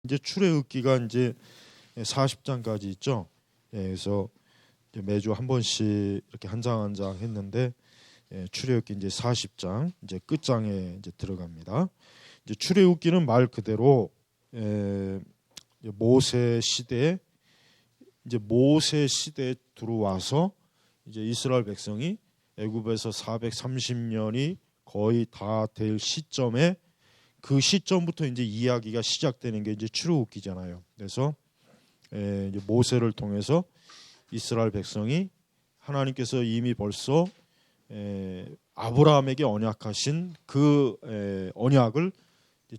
이제 출애굽기가 이제 40장까지 있죠. 그래서 이제 매주 한 번씩 이렇게 한 장 한 장 했는데 출애굽기 이제 40장 이제 끝장에 이제 들어갑니다. 이제 출애굽기는 말 그대로 모세 시대에 들어와서 이제 이스라엘 백성이 애굽에서 430년이 거의 다 될 시점에 그 시점부터 이제 이야기가 시작되는 게 이제 출애굽기잖아요. 그래서 이제 모세를 통해서 이스라엘 백성이 하나님께서 이미 벌써 아브라함에게 언약하신 그 언약을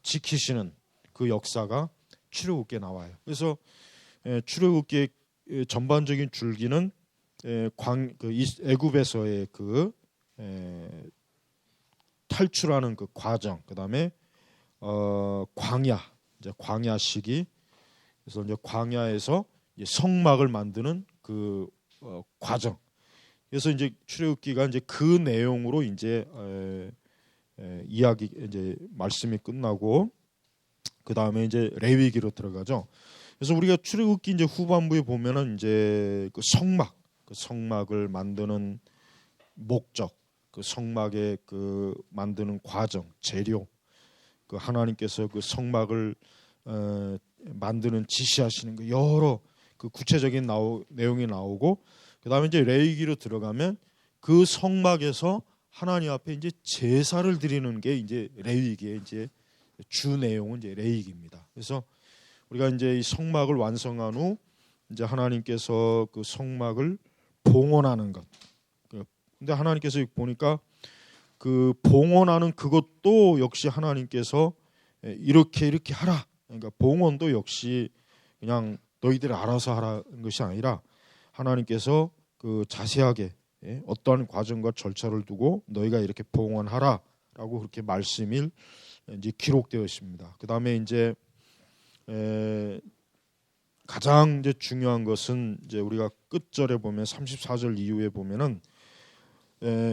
지키시는 그 역사가 출애굽기에 나와요. 그래서 출애굽기의 전반적인 줄기는 애굽에서의 그 탈출하는 그 과정, 그다음에 광야 시기, 그래서 이제 광야에서 이제 성막을 만드는 그 과정. 그래서 이제 출애굽기가 이제 그 내용으로 이제 이야기 이제 말씀이 끝나고 그 다음에 이제 레위기로 들어가죠. 그래서 우리가 출애굽기 이제 후반부에 보면은 이제 그 성막을 만드는 목적, 그 성막의 그 만드는 과정, 재료, 그 하나님께서 그 성막을 만드는 지시하시는 그 여러 그 구체적인 내용이 나오고, 그 다음에 이제 레위기로 들어가면 그 성막에서 하나님 앞에 이제 제사를 드리는 게 이제 레위기의 이제 주 내용은 이제 레위기입니다. 그래서 우리가 이제 이 성막을 완성한 후 이제 하나님께서 그 성막을 봉헌하는 것. 근데 하나님께서 보니까 그 봉헌하는 그것도 역시 하나님께서 이렇게 하라. 그러니까 봉헌도 역시 그냥 너희들이 알아서 하라는 것이 아니라 하나님께서 그 자세하게 어떠한 과정과 절차를 두고 너희가 이렇게 봉헌하라라고 그렇게 말씀이 이제 기록되어 있습니다. 그 다음에 이제 가장 이제 중요한 것은 이제 우리가 끝절에 보면 34절 이후에 보면은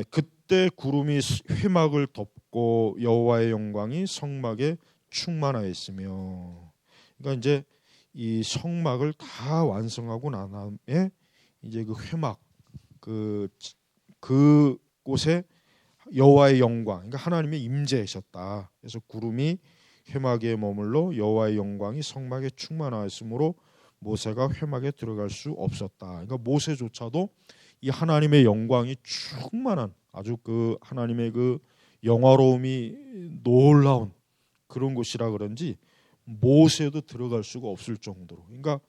그때 구름이 회막을 덮고 여호와의 영광이 성막에 충만하였으며, 그러니까 이제 이 성막을 다 완성하고 난 다음에 이제 그 회막 그곳에 여호와의 영광, 그러니까 하나님의 임재하셨다. 그래서 구름이 회막에 머물러 여호와의 영광이 성막에 충만하였으므로 모세가 회막에 들어갈 수 없었다. 그러니까 모세조차도 이 하나님의 영광이 충만한 아주 그 하나님의 그 영화로움이 놀라운 그런 곳이라 그런지 모세도 들어갈 수가 없을 정도로, 그러니까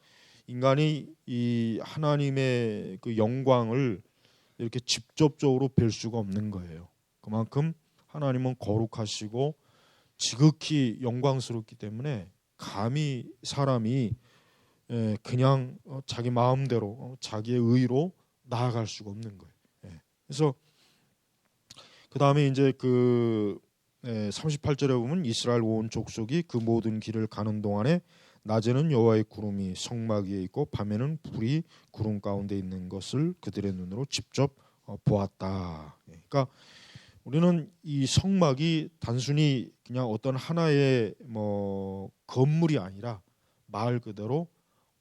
인간이 이 하나님의 그 영광을 이렇게 직접적으로 뵐 수가 없는 거예요. 그만큼 하나님은 거룩하시고 지극히 영광스럽기 때문에 감히 사람이 그냥 자기 마음대로 자기의 의로 나아갈 수가 없는 거예요. 그래서 그 다음에 이제 그 38절에 보면 이스라엘 온 족속이 그 모든 길을 가는 동안에 낮에는 여호와의 구름이 성막 위에 있고 밤에는 불이 구름 가운데 있는 것을 그들의 눈으로 직접 보았다. 그러니까 우리는 이 성막이 단순히 그냥 어떤 하나의 뭐 건물이 아니라 말 그대로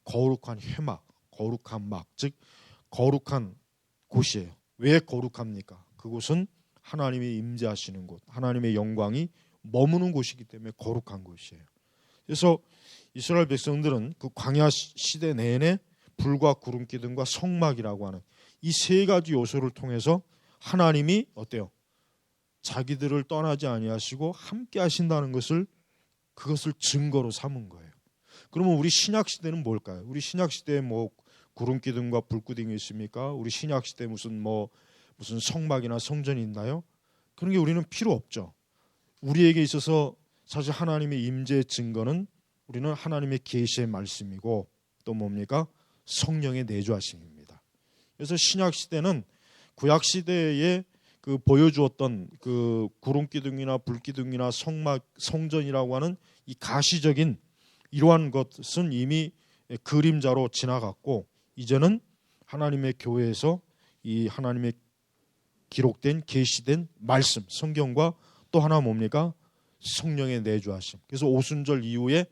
거룩한 회막, 거룩한 막, 즉 거룩한 곳이에요. 왜 거룩합니까? 그곳은 하나님이 임재하시는 곳, 하나님의 영광이 머무는 곳이기 때문에 거룩한 곳이에요. 그래서 이스라엘 백성들은 그 광야 시대 내내 불과 구름 기둥과 성막이라고 하는 이 세 가지 요소를 통해서 하나님이 어때요? 자기들을 떠나지 아니하시고 함께 하신다는 것을 그것을 증거로 삼은 거예요. 그러면 우리 신약 시대는 뭘까요? 우리 신약 시대에 뭐 구름 기둥과 불 기둥이 있습니까? 우리 신약 시대에 무슨 성막이나 성전이 있나요? 그런 게 우리는 필요 없죠. 우리에게 있어서 사실 하나님의 임재의 증거는 우리는 하나님의 계시의 말씀이고 또 뭡니까? 성령의 내주하심입니다. 그래서 신약 시대는 구약 시대에 그 보여주었던 그 구름 기둥이나 불 기둥이나 성막, 성전이라고 하는 이 가시적인 이러한 것은 이미 그림자로 지나갔고 이제는 하나님의 교회에서 이 하나님의 기록된 계시된 말씀, 성경과 또 하나 뭡니까? 성령의 내주하심. 그래서 오순절 이후에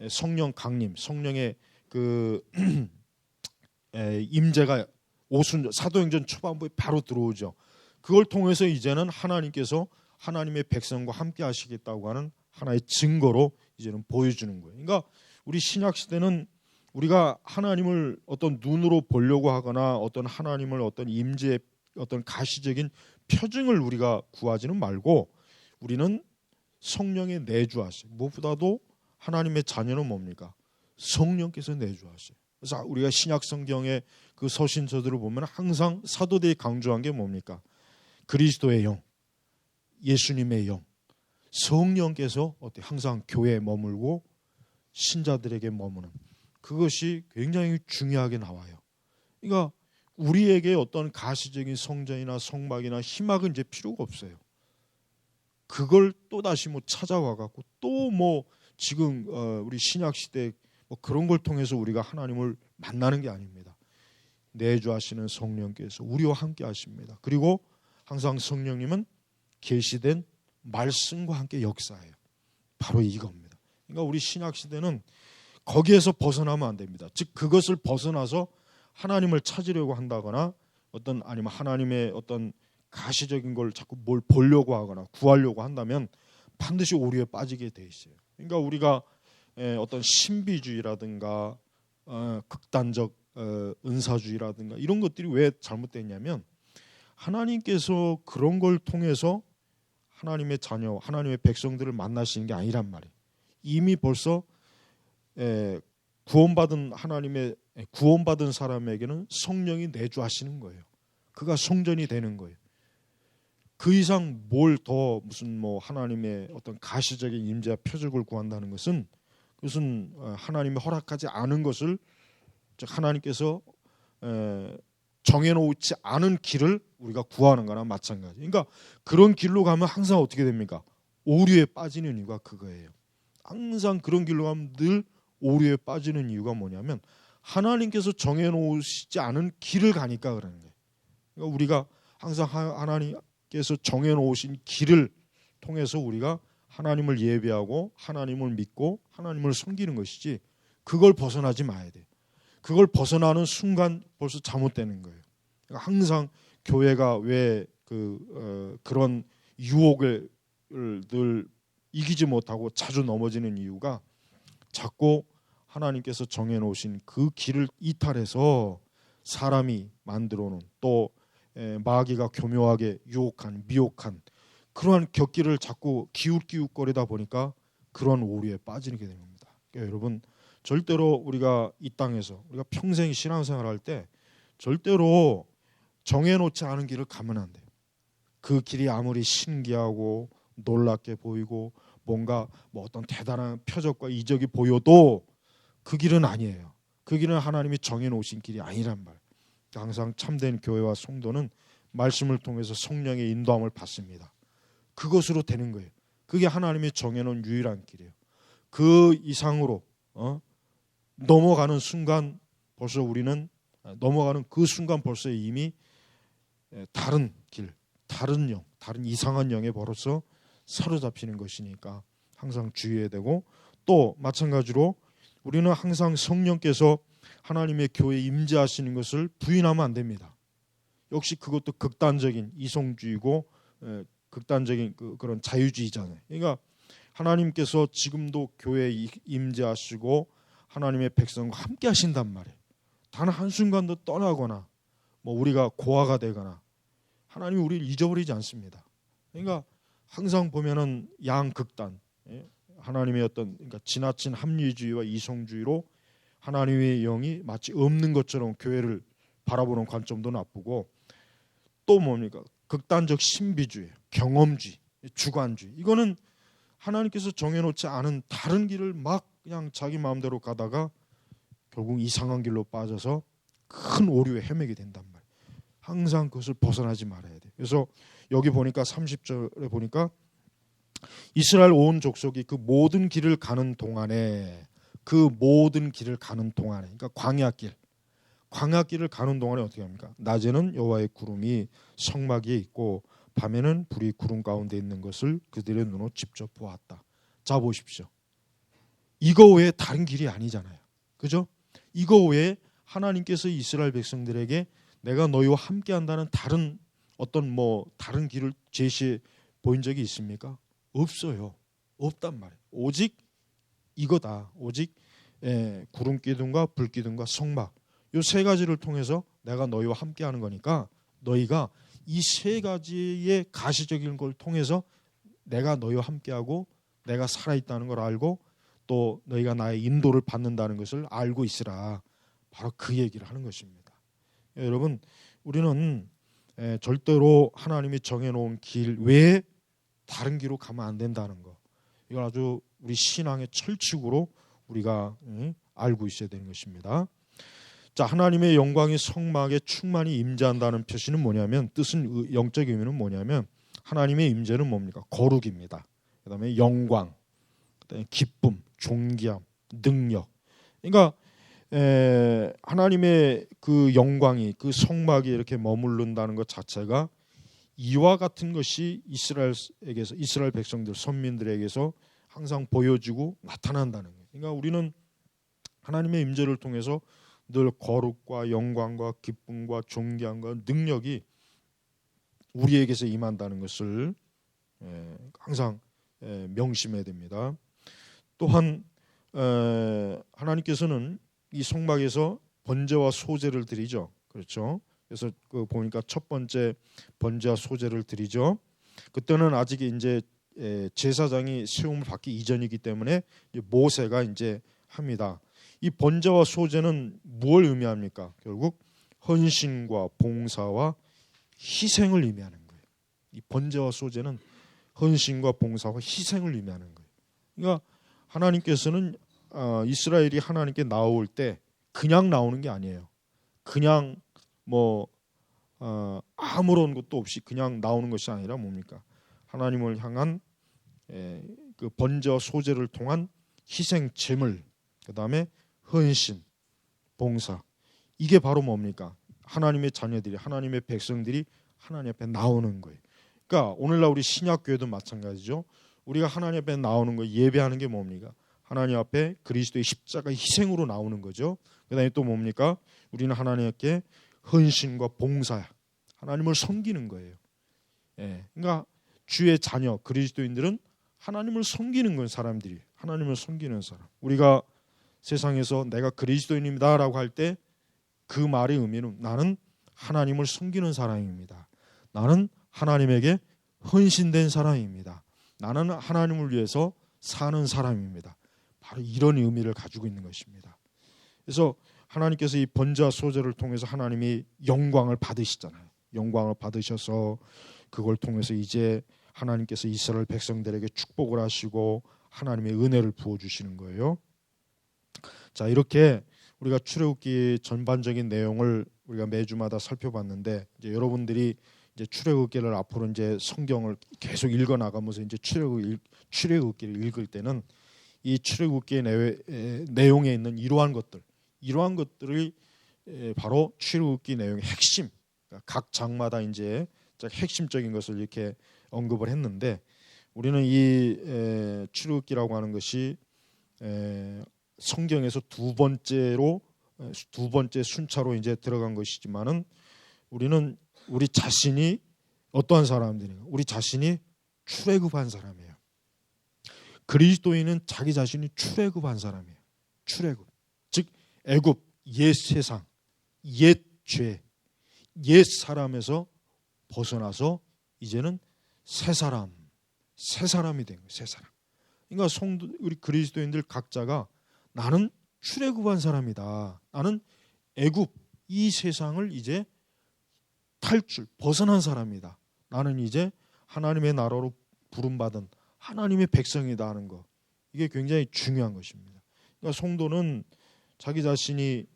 성령 강림, 성령의 그 임재가 사도행전 초반부에 바로 들어오죠. 그걸 통해서 이제는 하나님께서 하나님의 백성과 함께 하시겠다고 하는 하나의 증거로 이제는 보여주는 거예요. 그러니까 우리 신약 시대는 우리가 하나님을 어떤 눈으로 보려고 하거나 어떤 하나님을 어떤 임재의 어떤 가시적인 표징을 우리가 구하지는 말고 우리는 성령의 내주하심, 무엇보다도 하나님의 자녀는 뭡니까? 성령께서 내주하심. 그래서 우리가 신약 성경의 그 서신서들을 보면 항상 사도들이 강조한 게 뭡니까? 그리스도의 영, 예수님의 영, 성령께서 항상 교회에 머물고 신자들에게 머무는 그것이 굉장히 중요하게 나와요. 그러니까 우리에게 어떤 가시적인 성전이나 성막이나 희막은 이제 필요가 없어요. 그걸 또 다시 찾아와 갖고 또 지금 우리 신약 시대 그런 걸 통해서 우리가 하나님을 만나는 게 아닙니다. 내주하시는 성령께서 우리와 함께 하십니다. 그리고 항상 성령님은 계시된 말씀과 함께 역사해요. 바로 이겁니다. 그러니까 우리 신약 시대는 거기에서 벗어나면 안 됩니다. 즉 그것을 벗어나서 하나님을 찾으려고 한다거나 아니면 하나님의 어떤 가시적인 걸 자꾸 뭘 보려고 하거나 구하려고 한다면 반드시 오류에 빠지게 돼 있어요. 그러니까 우리가 어떤 신비주의라든가 극단적 은사주의라든가 이런 것들이 왜 잘못됐냐면 하나님께서 그런 걸 통해서 하나님의 자녀, 하나님의 백성들을 만나시는 게 아니란 말이에요. 이미 벌써 구원받은 사람에게는 성령이 내주하시는 거예요. 그가 성전이 되는 거예요. 그 이상 뭘 더 무슨 하나님의 어떤 가시적인 임재와 표적을 구한다는 것은 그것은 하나님이 허락하지 않은 것을 즉 하나님께서 정해놓지 않은 길을 우리가 구하는 거나 마찬가지. 그러니까 그런 길로 가면 항상 어떻게 됩니까? 오류에 빠지는 이유가 그거예요. 항상 그런 길로 가면 늘 오류에 빠지는 이유가 뭐냐면 하나님께서 정해놓으시지 않은 길을 가니까 그러는 거예요. 그러니까 우리가 항상 하나님께서 정해놓으신 길을 통해서 우리가 하나님을 예배하고 하나님을 믿고 하나님을 섬기는 것이지 그걸 벗어나지 마야 돼요. 그걸 벗어나는 순간 벌써 잘못되는 거예요. 그러니까 항상 교회가 왜 그런 유혹을 늘 이기지 못하고 자주 넘어지는 이유가 자꾸 하나님께서 정해놓으신 그 길을 이탈해서 사람이 만들어놓은 또 마귀가 교묘하게 유혹한 미혹한 그러한 곁길을 자꾸 기웃기웃거리다 보니까 그런 오류에 빠지게 되는 겁니다. 그러니까 여러분 절대로 우리가 이 땅에서 우리가 평생 신앙생활할 때 절대로 정해놓지 않은 길을 가면 안 돼요. 그 길이 아무리 신기하고 놀랍게 보이고 뭔가 어떤 대단한 표적과 이적이 보여도 그 길은 아니에요. 그 길은 하나님이 정해놓으신 길이 아니란 말. 항상 참된 교회와 성도는 말씀을 통해서 성령의 인도함을 받습니다. 그것으로 되는 거예요. 그게 하나님이 정해놓은 유일한 길이에요. 그 이상으로 넘어가는 순간 벌써 우리는 넘어가는 그 순간 벌써 이미 다른 길, 다른 영, 다른 이상한 영에 벌어서 사로잡히는 것이니까 항상 주의해야 되고 또 마찬가지로 우리는 항상 성령께서 하나님의 교회에 임재하시는 것을 부인하면 안 됩니다. 역시 그것도 극단적인 이성주의고 극단적인 그런 자유주의잖아요. 그러니까 하나님께서 지금도 교회에 임재하시고 하나님의 백성과 함께 하신단 말이에요. 단 한순간도 떠나거나 우리가 고아가 되거나 하나님이 우리를 잊어버리지 않습니다. 그러니까 항상 보면은 양극단 하나님의 그러니까 지나친 합리주의와 이성주의로 하나님의 영이 마치 없는 것처럼 교회를 바라보는 관점도 나쁘고 또 뭡니까? 극단적 신비주의, 경험주의, 주관주의. 이거는 하나님께서 정해놓지 않은 다른 길을 막 그냥 자기 마음대로 가다가 결국 이상한 길로 빠져서 큰 오류에 헤매게 된단 말이에요. 항상 그것을 벗어나지 말아야 돼요. 그래서 여기 보니까 30절에 보니까 이스라엘 온 족속이 그 모든 길을 가는 동안에 그러니까 광야길을 가는 동안에 어떻게 합니까? 낮에는 여호와의 구름이 성막 위에 있고 밤에는 불이 구름 가운데 있는 것을 그들의 눈으로 직접 보았다. 자 보십시오. 이거 외에 다른 길이 아니잖아요. 그죠? 이거 외에 하나님께서 이스라엘 백성들에게 내가 너희와 함께 한다는 다른 어떤 다른 길을 제시해 보인 적이 있습니까? 없어요. 없단 말이에요. 오직 이거다. 오직 구름 기둥과 불 기둥과 성막, 이 세 가지를 통해서 내가 너희와 함께 하는 거니까 너희가 이 세 가지의 가시적인 걸 통해서 내가 너희와 함께하고 내가 살아있다는 걸 알고 또 너희가 나의 인도를 받는다는 것을 알고 있으라. 바로 그 얘기를 하는 것입니다. 여러분, 우리는 절대로 하나님이 정해놓은 길 외에 다른 길로 가면 안 된다는 거, 이건 아주 우리 신앙의 철칙으로 우리가 알고 있어야 되는 것입니다. 자, 하나님의 영광이 성막에 충만히 임재한다는 표시는 뭐냐면, 뜻은 영적 의미는 뭐냐면 하나님의 임재는 뭡니까? 거룩입니다. 그다음에 영광, 그다음에 기쁨, 존귀함, 능력. 그러니까 하나님의 그 영광이 그 성막에 이렇게 머무른다는 것 자체가 이와 같은 것이 이스라엘 백성들, 선민들에게서 항상 보여지고 나타난다는 거예요. 그러니까 우리는 하나님의 임재를 통해서 늘 거룩과 영광과 기쁨과 존귀함과 능력이 우리에게서 임한다는 것을 항상 명심해야 됩니다. 또한 하나님께서는 이 성막에서 번제와 소제를 드리죠. 그렇죠? 그래서 보니까 첫 번째 번제와 소제를 드리죠. 그때는 아직 이제 제사장이 세움을 받기 이전이기 때문에 모세가 이제 합니다. 이 번제와 소제는 무엇을 의미합니까? 결국 헌신과 봉사와 희생을 의미하는 거예요. 이 번제와 소제는 헌신과 봉사와 희생을 의미하는 거예요. 그러니까 하나님께서는 이스라엘이 하나님께 나올 때 그냥 나오는 게 아니에요. 그냥 아무런 것도 없이 그냥 나오는 것이 아니라 뭡니까? 하나님을 향한 그 번제와 소제를 통한 희생 제물, 그다음에 헌신, 봉사, 이게 바로 뭡니까? 하나님의 자녀들이, 하나님의 백성들이 하나님 앞에 나오는 거예요. 그러니까 오늘날 우리 신약교회도 마찬가지죠. 우리가 하나님 앞에 나오는 거, 예배하는 게 뭡니까? 하나님 앞에 그리스도의 십자가 희생으로 나오는 거죠. 그다음에 또 뭡니까? 우리는 하나님께 헌신과 봉사야, 하나님을 섬기는 거예요. 그러니까 주의 자녀 그리스도인들은 하나님을 섬기는 건 사람들이, 하나님을 섬기는 사람. 우리가 세상에서 내가 그리스도인입니다라고 할 때 그 말의 의미는 나는 하나님을 섬기는 사람입니다. 나는 하나님에게 헌신된 사람입니다. 나는 하나님을 위해서 사는 사람입니다. 바로 이런 의미를 가지고 있는 것입니다. 그래서 하나님께서 이 번제와 소제를 통해서 하나님이 영광을 받으시잖아요. 영광을 받으셔서 그걸 통해서 이제 하나님께서 이스라엘 백성들에게 축복을 하시고 하나님의 은혜를 부어주시는 거예요. 자, 이렇게 우리가 출애굽기 전반적인 내용을 우리가 매주마다 살펴봤는데, 이제 여러분들이 이제 출애굽기를 앞으로 이제 성경을 계속 읽어 나가면서 이제 출애굽기를 읽을 때는 이 출애굽기의 내용에 있는 이러한 것들이 바로 출애굽기 내용의 핵심, 그러니까 각 장마다 이제 핵심적인 것을 이렇게 언급을 했는데, 우리는 이 출애굽기라고 하는 것이 성경에서 두 번째 순차로 이제 들어간 것이지만은 우리는 우리 자신이 어떠한 사람들인가? 우리 자신이 출애굽한 사람이에요. 그리스도인은 자기 자신이 출애굽한 사람이에요. 출애굽, 즉 애굽, 옛 세상, 옛 죄, 옛 사람에서 벗어나서 이제는 새 사람이 된 거예요. 새 사람. 그러니까 우리 그리스도인들 각자가 나는 출애굽한 사람이다. 나는 애굽, 이 세상을 이제 벗어난 사람이다. 나는 이제 하나님의 나라로 부름받은 하나님의 백성이다 하는 거, 이게 굉장히 중요한 것입니다. 그러니까 성도는 자기 자신이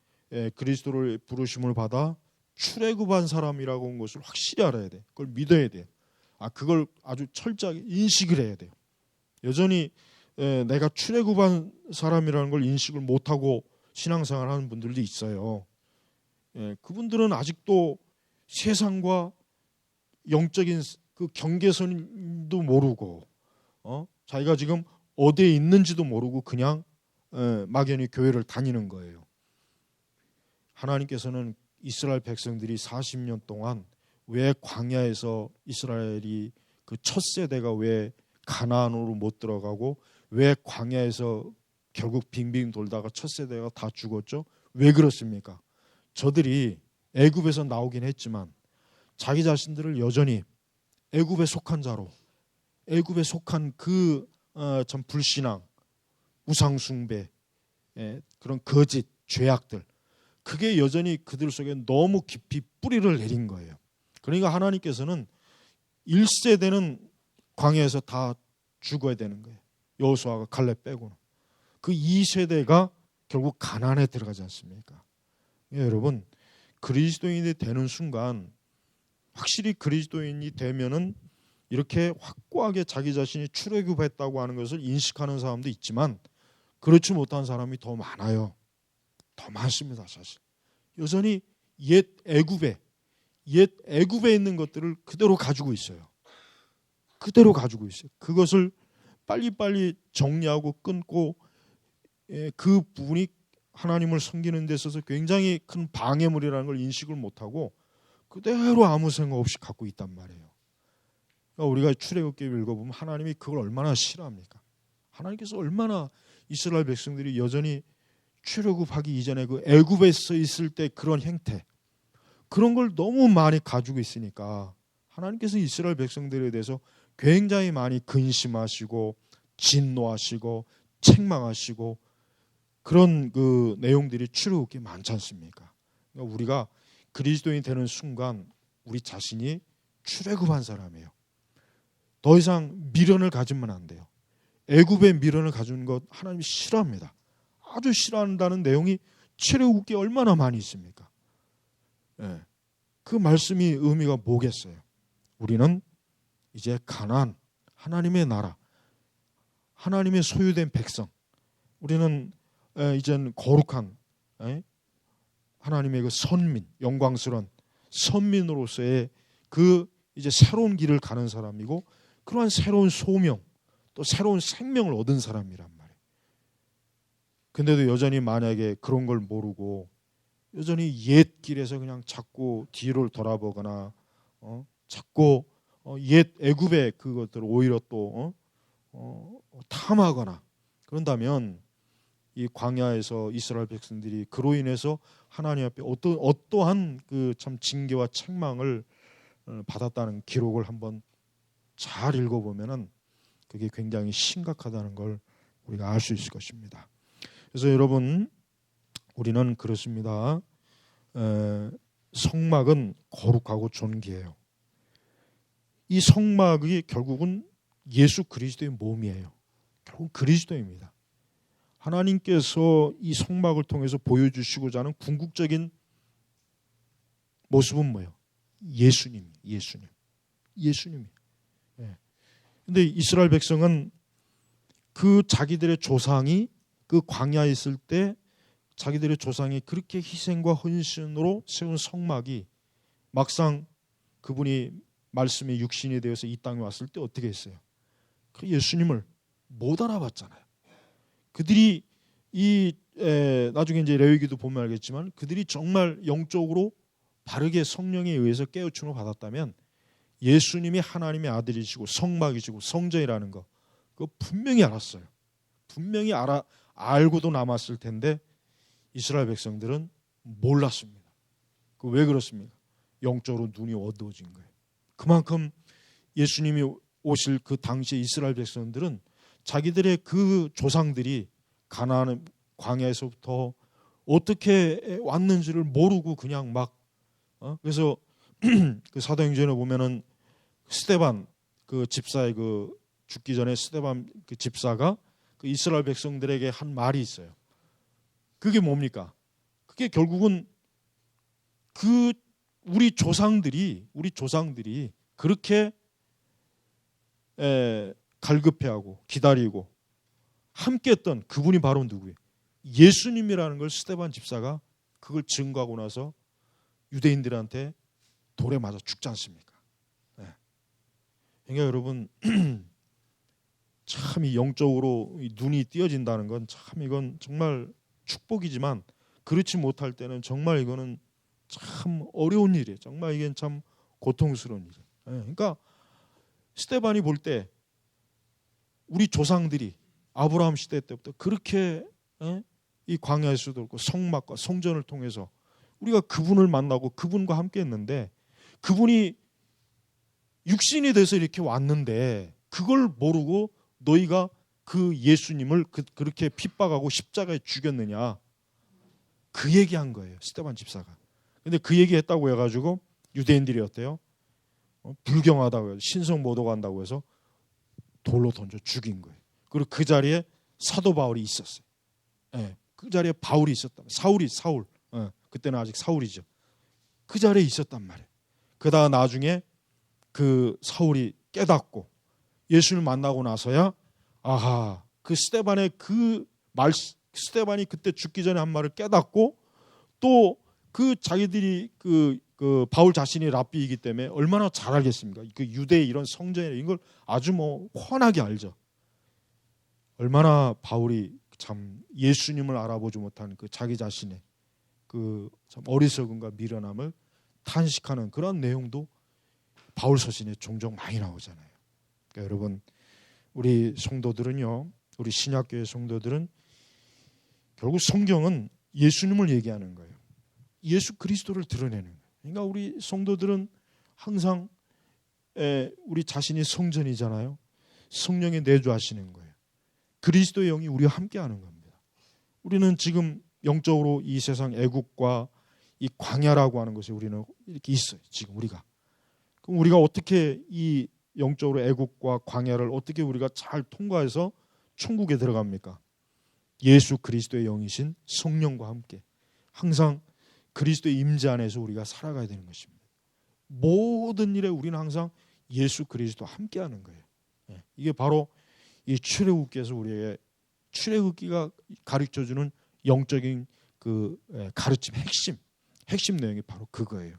그리스도를 부르심을 받아 출애굽한 사람이라고 하는 것을 확실히 알아야 돼. 그걸 믿어야 돼. 그걸 아주 철저하게 인식을 해야 돼요. 여전히 내가 출애굽한 사람이라는 걸 인식을 못하고 신앙생활하는 분들도 있어요. 그분들은 아직도 세상과 영적인 그 경계선도 모르고 자기가 지금 어디에 있는지도 모르고 그냥 막연히 교회를 다니는 거예요. 하나님께서는 이스라엘 백성들이 40년 동안 왜 광야에서 이스라엘이 그 첫 세대가 왜 가나안으로 못 들어가고 왜 광야에서 결국 빙빙 돌다가 첫 세대가 다 죽었죠? 왜 그렇습니까? 저들이 애굽에서 나오긴 했지만 자기 자신들을 여전히 애굽에 속한 자로, 애굽에 속한 그 참 불신앙, 우상 숭배, 그런 거짓, 죄악들, 그게 여전히 그들 속에 너무 깊이 뿌리를 내린 거예요. 그러니까 하나님께서는 1세대는 광야에서 다 죽어야 되는 거예요. 여호수아가 갈렙 빼고는. 그 2세대가 결국 가나안에 들어가지 않습니까? 여러분, 그리스도인이 되는 순간 확실히 그리스도인이 되면은 이렇게 확고하게 자기 자신이 출애굽했다고 하는 것을 인식하는 사람도 있지만 그렇지 못한 사람이 더 많아요. 더 많습니다, 사실. 여전히 옛 애굽에 있는 것들을 그대로 가지고 있어요. 그대로 가지고 있어요. 그것을 빨리빨리 정리하고 끊고 그 부분이 하나님을 섬기는 데 있어서 굉장히 큰 방해물이라는 걸 인식을 못하고 그대로 아무 생각 없이 갖고 있단 말이에요. 그러니까 우리가 출애굽기 읽어보면 하나님이 그걸 얼마나 싫어합니까? 하나님께서 얼마나 이스라엘 백성들이 여전히 출애굽하기 이전에 그 애굽에서 있을 때 그런 행태, 그런 걸 너무 많이 가지고 있으니까 하나님께서 이스라엘 백성들에 대해서 굉장히 많이 근심하시고 진노하시고 책망하시고 그런 그 내용들이 출애굽기에 많지 않습니까? 그러니까 우리가 그리스도인이 되는 순간 우리 자신이 출애굽한 사람이에요. 더 이상 미련을 가지면 안 돼요. 애굽의 미련을 가진 것 하나님이 싫어합니다. 아주 싫어한다는 내용이 출애굽기에 얼마나 많이 있습니까? 그 말씀이 의미가 뭐겠어요? 우리는 이제 가나안, 하나님의 나라, 하나님의 소유된 백성, 우리는 이제는 거룩한 하나님의 그 선민, 영광스러운 선민으로서의 그 이제 새로운 길을 가는 사람이고 그러한 새로운 소명, 또 새로운 생명을 얻은 사람이란 말이에요. 근데도 여전히 만약에 그런 걸 모르고 여전히 옛 길에서 그냥 자꾸 뒤를 돌아보거나 자꾸 옛 애굽의 그것들을 오히려 또 탐하거나 그런다면 이 광야에서 이스라엘 백성들이 그로 인해서 하나님 앞에 어떠한 그 참 징계와 책망을 받았다는 기록을 한번 잘 읽어보면은 그게 굉장히 심각하다는 걸 우리가 알 수 있을 것입니다. 그래서 여러분, 우리는 그렇습니다. 성막은 거룩하고 존귀해요. 이 성막이 결국은 예수 그리스도의 몸이에요. 결국 그리스도입니다. 하나님께서 이 성막을 통해서 보여주시고자 하는 궁극적인 모습은 뭐예요? 예수님. 근데 이스라엘 백성은 그 자기들의 조상이 그 광야에 있을 때 자기들의 조상이 그렇게 희생과 헌신으로 세운 성막이 막상 그분이 말씀의 육신이 되어서 이 땅에 왔을 때 어떻게 했어요? 그 예수님을 못 알아봤잖아요. 그들이 나중에 이제 레위기도 보면 알겠지만 그들이 정말 영적으로 바르게 성령에 의해서 깨우침을 받았다면 예수님이 하나님의 아들이시고 성막이시고 성전이라는 거 그거 분명히 알았어요. 분명히 알고도 남았을 텐데 이스라엘 백성들은 몰랐습니다. 그 왜 그렇습니까? 영적으로 눈이 어두워진 거예요. 그만큼 예수님이 오실 그 당시에 이스라엘 백성들은 자기들의 그 조상들이 가나안 광야에서부터 어떻게 왔는지를 모르고 그냥 막 그래서 그 사도행전에 보면은 스데반 그 집사의 그 죽기 전에 스데반 그 집사가 그 이스라엘 백성들에게 한 말이 있어요. 그게 뭡니까? 그게 결국은 그 우리 조상들이 그렇게 갈급해하고 기다리고 함께했던 그분이 바로 누구예요? 예수님이라는 걸 스데반 집사가 그걸 증거하고 나서 유대인들한테 돌에 맞아 죽지 않습니까? 그러니까 여러분 참 이 영적으로 이 눈이 띄어진다는 건 참 이건 정말 축복이지만 그렇지 못할 때는 정말 이거는 참 어려운 일이에요. 정말 이게 참 고통스러운 일이에요. 그러니까 스데반이 볼 때 우리 조상들이 아브라함 시대 때부터 그렇게 이 광야에서도 그렇고 성막과 성전을 통해서 우리가 그분을 만나고 그분과 함께 했는데 그분이 육신이 돼서 이렇게 왔는데 그걸 모르고 너희가 그 예수님을 그렇게 핍박하고 십자가에 죽였느냐, 그 얘기한 거예요, 스데반 집사가. 근데 그 얘기했다고 해가지고 유대인들이 어때요? 불경하다고 해서 신성 모독한다고 해서 돌로 던져 죽인 거예요. 그리고 그 자리에 사도 바울이 있었어요. 그 자리에 바울이 있었단 말이에요. 사울. 그때는 아직 사울이죠. 그 자리에 있었단 말이에요. 그러다가 나중에 그 사울이 깨닫고 예수를 만나고 나서야 아하, 그 스데반의 스데반이 그때 죽기 전에 한 말을 깨닫고 또 그 자기들이 그 바울 자신이 랍비이기 때문에 얼마나 잘 알겠습니까? 그 유대의 이런 성전이나 이걸 아주 훤하게 알죠. 얼마나 바울이 참 예수님을 알아보지 못한 그 자기 자신의 그 참 어리석음과 미련함을 탄식하는 그런 내용도 바울 서신에 종종 많이 나오잖아요. 그러니까 여러분, 우리 성도들은요, 우리 신약교회 성도들은 결국 성경은 예수님을 얘기하는 거예요. 예수 그리스도를 드러내는 거예요. 그러니까 우리 성도들은 항상 우리 자신이 성전이잖아요. 성령에 내주하시는 거예요. 그리스도의 영이 우리와 함께하는 겁니다. 우리는 지금 영적으로 이 세상 애국과 이 광야라고 하는 것이 우리는 이렇게 있어요. 지금 우리가. 그럼 우리가 어떻게 이 영적으로 애국과 광야를 어떻게 우리가 잘 통과해서 천국에 들어갑니까? 예수 그리스도의 영이신 성령과 함께 항상 그리스도의 임재 안에서 우리가 살아가야 되는 것입니다. 모든 일에 우리는 항상 예수 그리스도와 함께하는 거예요. 이게 바로 이 출애굽기에서 우리에게 출애굽기가 가르쳐주는 영적인 그 가르침 핵심 내용이 바로 그거예요.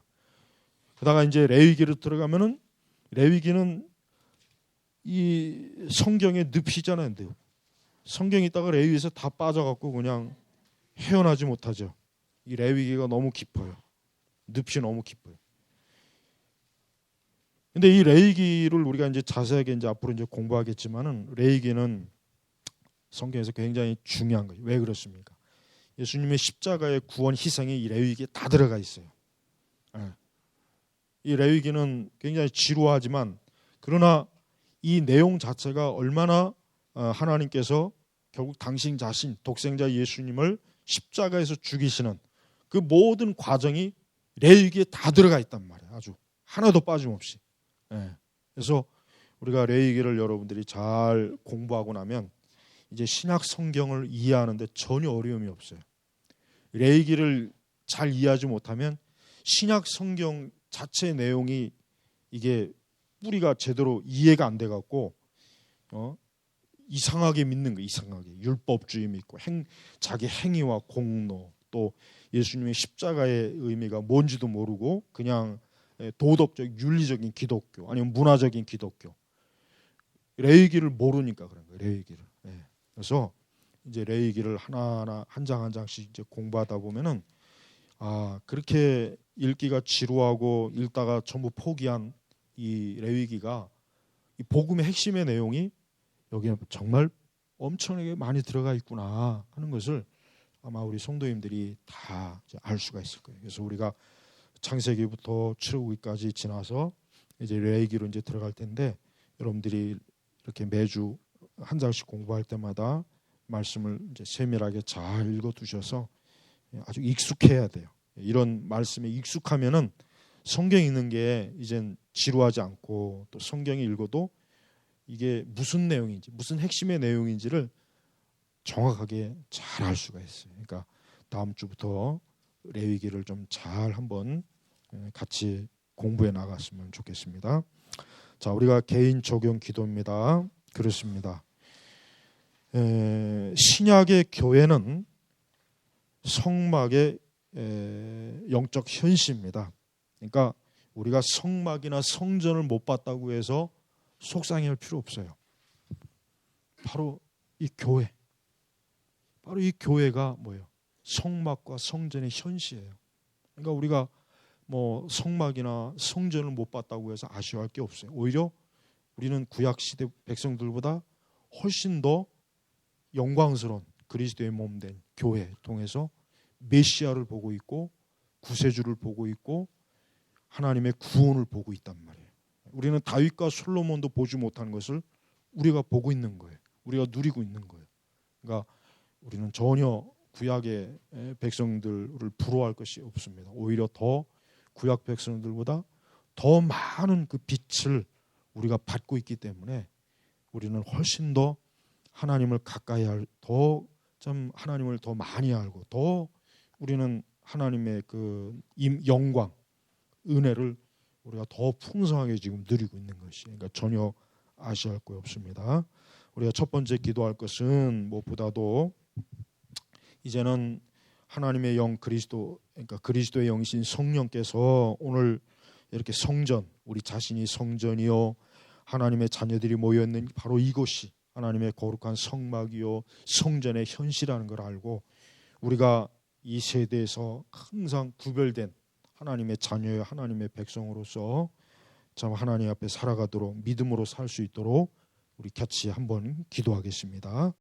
그러다가 이제 레위기로 들어가면은 레위기는 이 성경의 늪이잖아요. 늪. 성경이 있다가 레위기에서 다 빠져갖고 그냥 헤어나지 못하죠. 이 레위기가 너무 깊어요. 늪이 너무 깊어요. 근데 이 레위기를 우리가 이제 자세하게 이제 앞으로 이제 공부하겠지만은 레위기는 성경에서 굉장히 중요한 거예요. 왜 그렇습니까? 예수님의 십자가의 구원 희생이 이 레위기에 다 들어가 있어요. 이 레위기는 굉장히 지루하지만 그러나 이 내용 자체가 얼마나 하나님께서 결국 당신 자신 독생자 예수님을 십자가에서 죽이시는 그 모든 과정이 레위기에 다 들어가 있단 말이에요. 아주 하나도 빠짐없이. 그래서 우리가 레위기를 여러분들이 잘 공부하고 나면 이제 신약 성경을 이해하는데 전혀 어려움이 없어요. 레위기를 잘 이해하지 못하면 신약 성경 자체 내용이 이게 뿌리가 제대로 이해가 안 돼 갖고 이상하게 믿는 거, 이상하게 율법주의 믿고 자기 행위와 공로 또 예수님의 십자가의 의미가 뭔지도 모르고 그냥 도덕적 윤리적인 기독교 아니면 문화적인 기독교 레위기를 모르니까 그런 거예요. 레위기를. 그래서 이제 레위기를 하나하나 한 장 한 장씩 이제 공부하다 보면은 그렇게 읽기가 지루하고 읽다가 전부 포기한 이 레위기가 이 복음의 핵심의 내용이 여기에 정말 엄청나게 많이 들어가 있구나 하는 것을 아마 우리 성도님들이 다 알 수가 있을 거예요. 그래서 우리가 창세기부터 출애굽기까지 지나서 이제 레위기로 이제 들어갈 텐데 여러분들이 이렇게 매주 한 장씩 공부할 때마다 말씀을 이제 세밀하게 잘 읽어 두셔서 아주 익숙해야 돼요. 이런 말씀에 익숙하면은 성경 읽는 게 이젠 지루하지 않고 또 성경이 읽어도 이게 무슨 내용인지 무슨 핵심의 내용인지를 정확하게 잘 알 수가 있어요. 그러니까 다음 주부터 레위기를 좀 잘 한번 같이 공부해 나갔으면 좋겠습니다. 자, 우리가 개인 적용 기도입니다. 그렇습니다. 신약의 교회는 성막의 영적 현시입니다. 그러니까 우리가 성막이나 성전을 못 봤다고 해서 속상해할 필요 없어요. 바로 이 교회, 바로 이 교회가 뭐예요? 성막과 성전의 현시예요. 그러니까 우리가 뭐 성막이나 성전을 못 봤다고 해서 아쉬워할 게 없어요. 오히려 우리는 구약 시대 백성들보다 훨씬 더 영광스러운 그리스도의 몸된 교회 통해서 메시아를 보고 있고 구세주를 보고 있고 하나님의 구원을 보고 있단 말이에요. 우리는 다윗과 솔로몬도 보지 못한 것을 우리가 보고 있는 거예요. 우리가 누리고 있는 거예요. 그러니까 우리는 전혀 구약의 백성들을 부러워할 것이 없습니다. 오히려 더 구약 백성들보다 더 많은 그 빛을 우리가 받고 있기 때문에 우리는 훨씬 더 하나님을 가까이 더 좀 하나님을 더 많이 알고 더 우리는 하나님의 그 영광, 은혜를 우리가 더 풍성하게 지금 누리고 있는 것이, 그러니까 전혀 아쉬워할 거 없습니다. 우리가 첫 번째 기도할 것은 무엇보다도 이제는 하나님의 영 그리스도, 그러니까 그리스도의 영이신 성령께서 오늘 이렇게 성전, 우리 자신이 성전이요 하나님의 자녀들이 모여 있는 바로 이곳이 하나님의 거룩한 성막이요 성전의 현시라는 걸 알고 우리가 이 세대에서 항상 구별된 하나님의 자녀요 하나님의 백성으로서 참 하나님 앞에 살아가도록 믿음으로 살 수 있도록 우리 같이 한번 기도하겠습니다.